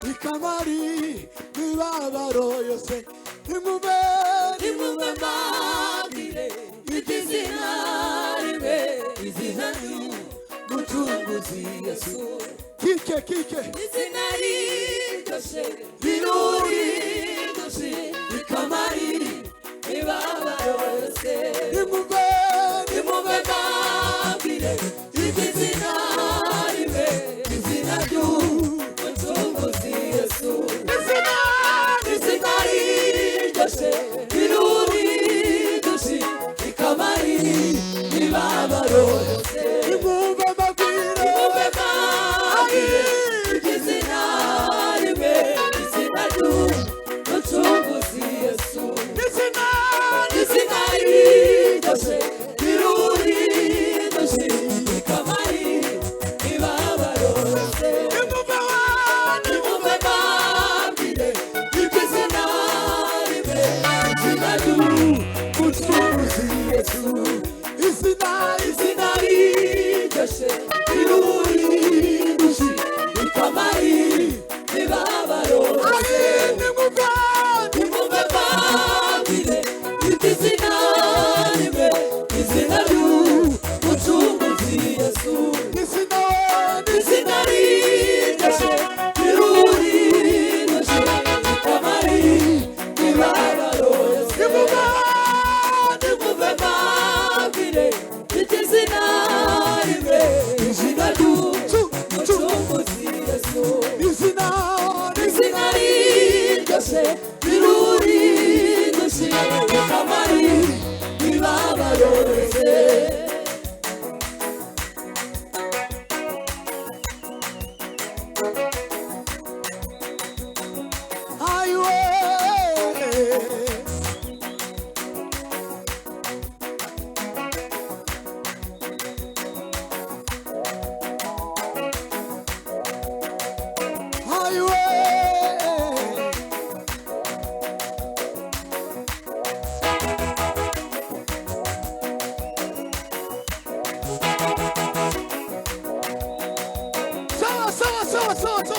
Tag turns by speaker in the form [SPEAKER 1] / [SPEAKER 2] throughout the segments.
[SPEAKER 1] ikamari mibabaro yose nimube mbabwire ibyizina rimwe izina ry'umucunguzi Yesu kike izina ryose rirurindushe ikamari mibabaro yose nimube mbabwire ibyizina rimwe izina ry'umucunguzi Yesu izina ryose rirurindushe ikamari mibabaro yose nimube mbabwire ibyizina rimwe izina ry'umucunguzi Yesu izina ryose rirurindushe ikamari mibabaro yose nimube mbabwire ibyizina rimwe izina ry'umucunguzi Yesu izina ryose rirurindushe ikamari mibabaro yose nimube mbabwire ibyizina rimwe izina ry'umucunguzi Yesu izina ryose rirurindushe ikamari mibabaro yose nimube mbabwire ibyizina rimwe izina ry'umucunguzi Yesu izina ryose rirurindushe ikamari mibabaro yose sawa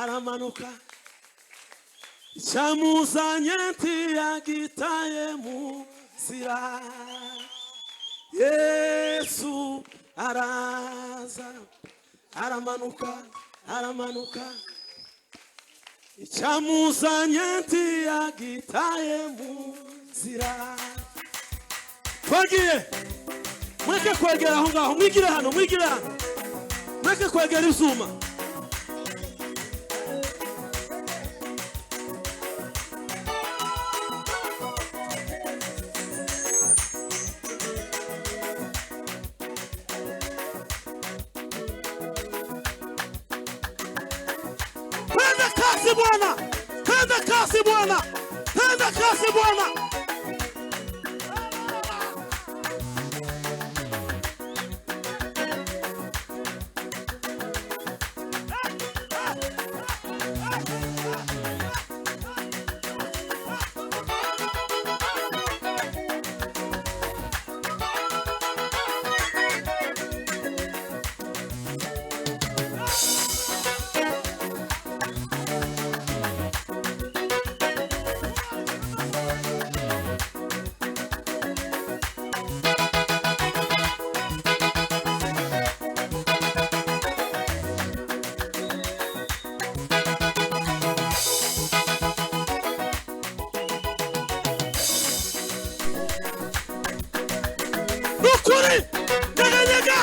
[SPEAKER 2] aramanuka icyamuzanye ntiyagitaye mu nzira Yesu araza aramanuka icyamuzanye ntiyagitaye mu nzira twagiye mweke kwegera aho ngaho mwigire hano mweke kwegera ivyuma Tenda kasi Bwana. Kuri, nega.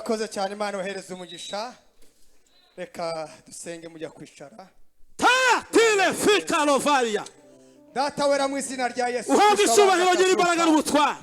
[SPEAKER 3] urakoze cyane Imana ohereza umugisha reka dusenge mujya kwicara
[SPEAKER 2] Tile fika lovaria.
[SPEAKER 3] data wera mu izina rya Yesu
[SPEAKER 2] Uhabwe icyubahiro gira imbaraga n'ubutware.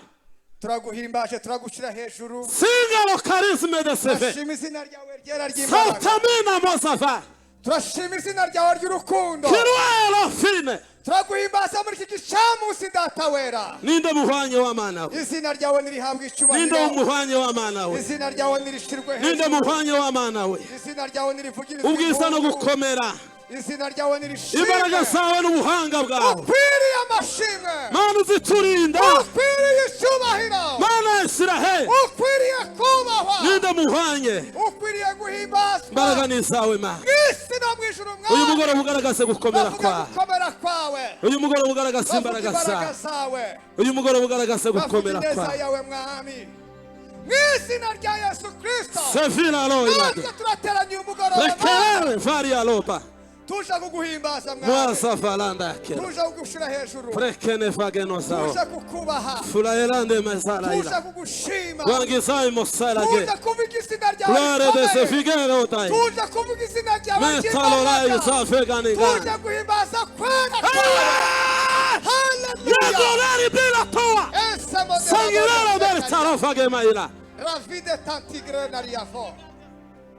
[SPEAKER 3] turaguhimbaje turagushira hejuru
[SPEAKER 2] Singalo charisme de seve.
[SPEAKER 3] turashima izina ryawe ryera ry'imbaraga
[SPEAKER 2] Sautamina mosava.
[SPEAKER 3] turashima izina ryawe ry'urukundo
[SPEAKER 2] Kiruelo fine.
[SPEAKER 3] turaguhimbaza muri iki gicamunsi data wera
[SPEAKER 2] Ninde muhwanye w'amana we.
[SPEAKER 3] izina ryawe nirihabwa
[SPEAKER 2] Ninde
[SPEAKER 3] icyubahiro
[SPEAKER 2] muhwanye w'amana we.
[SPEAKER 3] izina ryawe nirishirwe
[SPEAKER 2] Ninde
[SPEAKER 3] hejuru
[SPEAKER 2] muhwanye w'amana we.
[SPEAKER 3] izina ryawe nirivugirizwe
[SPEAKER 2] Ubwiza no gukomera.
[SPEAKER 3] izina ryawe nirishimwe
[SPEAKER 2] Imbaraga zawe n'ubuhanga bwawe.
[SPEAKER 3] ukwiriye amashimwe
[SPEAKER 2] Mana uziturinda.
[SPEAKER 3] ukwiriye icyubahiro
[SPEAKER 2] Mana Israel.
[SPEAKER 3] ukwiriye kubahwa
[SPEAKER 2] Ninde muhwanye.
[SPEAKER 3] ukwiriye guhimbazwa
[SPEAKER 2] Imbaraga ni zawe Mana.
[SPEAKER 3] mw'isi no mw'ijuru
[SPEAKER 2] Uyu mugoroba ugaragaze gukomera
[SPEAKER 3] bavuga
[SPEAKER 2] kwawe.
[SPEAKER 3] gukomera kwawe
[SPEAKER 2] Uyu mugoroba ugaragaze
[SPEAKER 3] bavuga
[SPEAKER 2] imbaraga
[SPEAKER 3] imbaraga
[SPEAKER 2] zawe.
[SPEAKER 3] zawe
[SPEAKER 2] Uyu mugoroba ugaragaze
[SPEAKER 3] bavuga
[SPEAKER 2] gukomera
[SPEAKER 3] ineza
[SPEAKER 2] kwawe.
[SPEAKER 3] yawe mwami mw'izina rya Yesu Kristo
[SPEAKER 2] Sevila loila.
[SPEAKER 3] natwe turateraniye umugoroba
[SPEAKER 2] Rekere varia loba.
[SPEAKER 3] tuje kuguhimbaza mwami
[SPEAKER 2] Mwasa valanda kero.
[SPEAKER 3] tuje kugushira hejuru
[SPEAKER 2] Prekene vageno zao.
[SPEAKER 3] tuje kukubaha
[SPEAKER 2] Fulaelande mezala
[SPEAKER 3] tuje
[SPEAKER 2] ila.
[SPEAKER 3] kugushima
[SPEAKER 2] Wangizai mosala ge.
[SPEAKER 3] tuje kuvuga izina ryawe
[SPEAKER 2] Glare de se
[SPEAKER 3] rikomeye
[SPEAKER 2] figero tai.
[SPEAKER 3] tuje kuvuga izina ryawe
[SPEAKER 2] Metalorai
[SPEAKER 3] ry'imbaraga
[SPEAKER 2] za vegani
[SPEAKER 3] tuje
[SPEAKER 2] gani.
[SPEAKER 3] guhimbaza kwera kwawe haleluya
[SPEAKER 2] Yagolari bila toa. Sangilala bertaro vagemaila.
[SPEAKER 3] ravide tantigre nariafo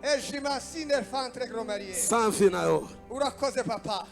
[SPEAKER 3] ejimasine fantre gromerie
[SPEAKER 2] Sanfina yo.
[SPEAKER 3] urakoze papa